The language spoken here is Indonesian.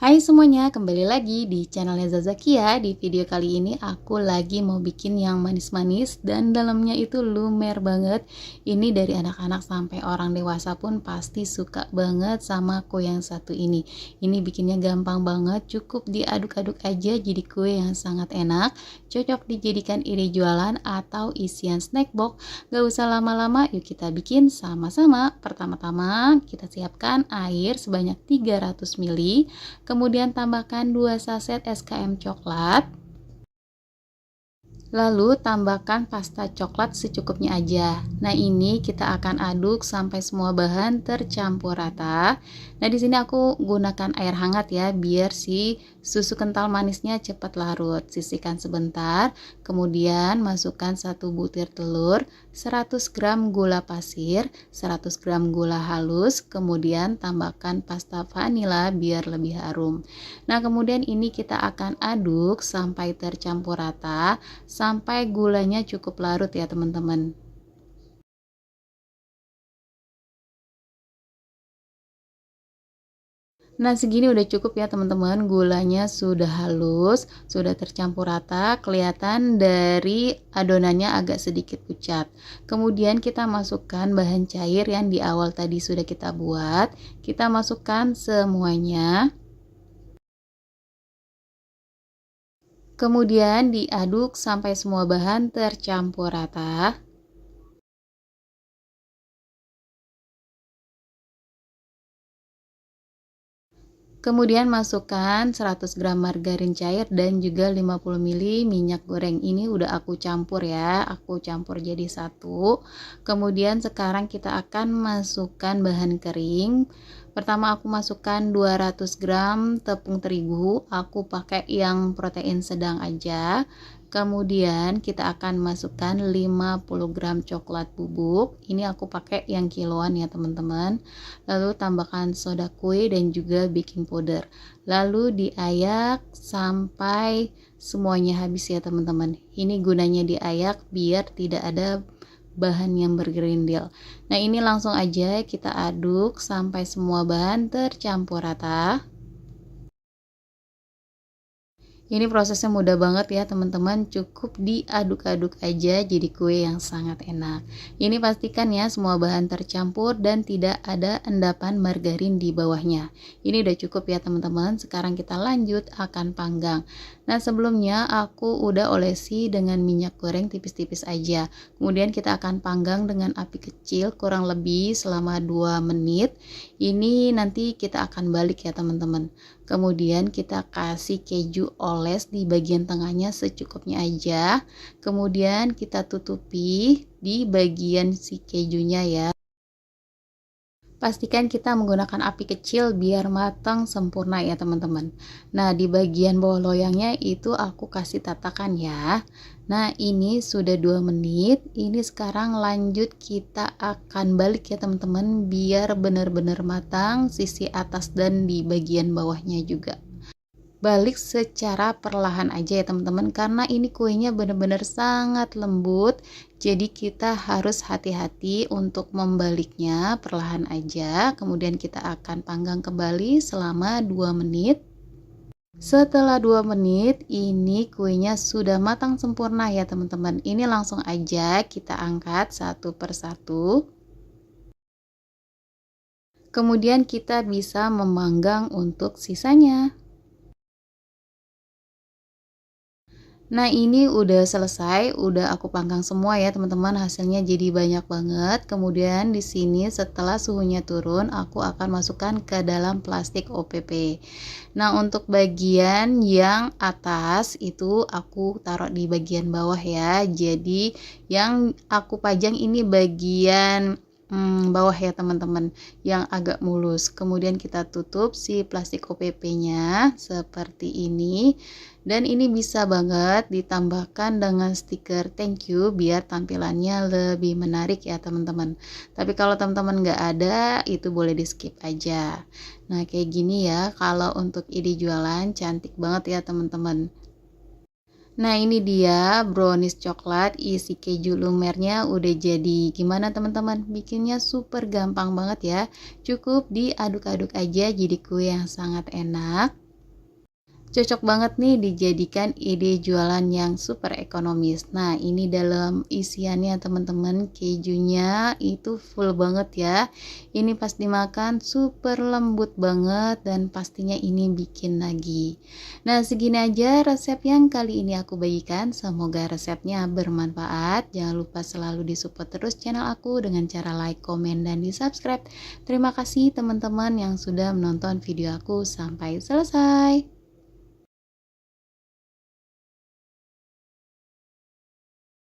Hai semuanya, kembali lagi di channelnya Zazakia. Di video kali ini aku lagi mau bikin yang manis-manis dan dalamnya itu lumer banget. Ini dari anak-anak sampai orang dewasa pun pasti suka banget sama kue yang satu ini. Ini bikinnya gampang banget, cukup diaduk-aduk aja jadi kue yang sangat enak. Cocok dijadikan ide jualan atau isian snack box. Gak usah lama-lama, yuk kita bikin sama-sama. Pertama-tama kita siapkan air sebanyak 300 ml. Kemudian tambahkan 2 saset SKM coklat. Lalu tambahkan pasta coklat secukupnya aja. Nah, ini kita akan aduk sampai semua bahan tercampur rata. Nah, di sini aku gunakan air hangat ya, biar si susu kental manisnya cepat larut. Sisihkan sebentar, kemudian masukkan 1 butir telur, 100 gram gula pasir, 100 gram gula halus, kemudian tambahkan pasta vanila biar lebih harum. Nah, kemudian ini kita akan aduk sampai tercampur rata, sampai gulanya cukup larut ya teman-teman. Nah, segini udah cukup ya teman-teman, gulanya sudah halus, sudah tercampur rata, kelihatan dari adonannya agak sedikit pucat. Kemudian kita masukkan bahan cair yang di awal tadi sudah kita buat, kita masukkan semuanya. Kemudian diaduk sampai semua bahan tercampur rata. Kemudian masukkan 100 gram margarin cair dan juga 50 ml minyak goreng. Ini udah aku campur ya, aku campur jadi satu. Kemudian sekarang kita akan masukkan bahan kering. Pertama aku masukkan 200 gram tepung terigu, aku pakai yang protein sedang aja. Kemudian kita akan masukkan 50 gram coklat bubuk. Ini aku pakai yang kiloan ya teman-teman. Lalu tambahkan soda kue dan juga baking powder. Lalu diayak sampai semuanya habis ya teman-teman. Ini gunanya diayak biar tidak ada bahan yang bergerindil. Nah, ini langsung aja kita aduk sampai semua bahan tercampur rata. Ini prosesnya mudah banget ya teman-teman, cukup diaduk-aduk aja jadi kue yang sangat enak. Ini pastikan ya semua bahan tercampur dan tidak ada endapan margarin di bawahnya. Ini udah cukup ya teman-teman, sekarang kita lanjut akan panggang. Nah, sebelumnya aku udah olesi dengan minyak goreng tipis-tipis aja. Kemudian kita akan panggang dengan api kecil kurang lebih selama 2 menit. Ini nanti kita akan balik ya teman-teman. Kemudian kita kasih keju oles di bagian tengahnya secukupnya aja. Kemudian kita tutupi di bagian si kejunya ya. Pastikan kita menggunakan api kecil biar matang sempurna ya teman-teman. Nah, di bagian bawah loyangnya itu aku kasih tatakan ya. Nah, ini sudah 2 menit. Ini sekarang lanjut kita akan balik ya teman-teman, biar benar-benar matang sisi atas dan di bagian bawahnya juga. Balik secara perlahan aja ya teman-teman, karena ini kuenya benar-benar sangat lembut, jadi kita harus hati-hati untuk membaliknya perlahan aja. Kemudian kita akan panggang kembali selama 2 menit. Setelah 2 menit ini kuenya sudah matang sempurna ya teman-teman. Ini langsung aja kita angkat satu persatu. Kemudian kita bisa memanggang untuk sisanya. Nah, ini udah selesai, udah aku panggang semua ya teman-teman, hasilnya jadi banyak banget. Kemudian di sini setelah suhunya turun, aku akan masukkan ke dalam plastik OPP. Nah, untuk bagian yang atas itu aku taruh di bagian bawah ya. Jadi yang aku pajang ini bagian bawah ya teman-teman, yang agak mulus. Kemudian kita tutup si plastik OPP-nya seperti ini. Dan ini bisa banget ditambahkan dengan stiker thank you biar tampilannya lebih menarik ya teman-teman. Tapi kalau teman-teman nggak ada, itu boleh di skip aja. Nah, kayak gini ya kalau untuk ide jualan, cantik banget ya teman-teman. Nah, ini dia brownies coklat isi keju lumernya udah jadi. Gimana teman-teman? Bikinnya super gampang banget ya. Cukup diaduk-aduk aja jadi kue yang sangat enak. Cocok banget nih dijadikan ide jualan yang super ekonomis. Nah, ini dalam isiannya teman-teman, kejunya itu full banget ya. Ini pas dimakan super lembut banget dan pastinya ini bikin lagi. Nah, segini aja resep yang kali ini aku bagikan. Semoga resepnya bermanfaat. Jangan lupa selalu disupport terus channel aku dengan cara like, komen, dan di subscribe. Terima kasih teman-teman yang sudah menonton video aku sampai selesai.